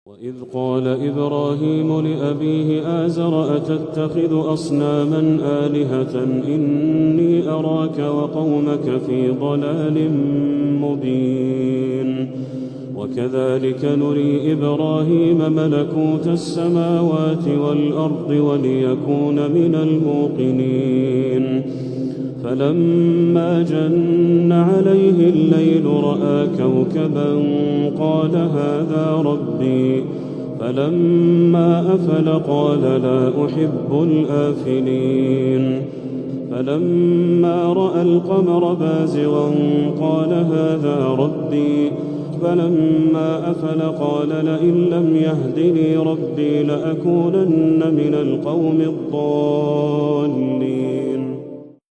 وإذ قال إبراهيم لأبيه آزر أتتخذ أصناما آلهة إني أراك وقومك في ضلال مبين وكذلك نري إبراهيم ملكوت السماوات والأرض وليكون من الموقنين فلما جن عليه الليل رأى كوكبا قال هذا ربي فلما أفل قال لا أحب الآفلين فلما رأى القمر بازغا قال هذا ربي فلما أفل قال لئن لم يهدني ربي لأكونن من القوم الضالين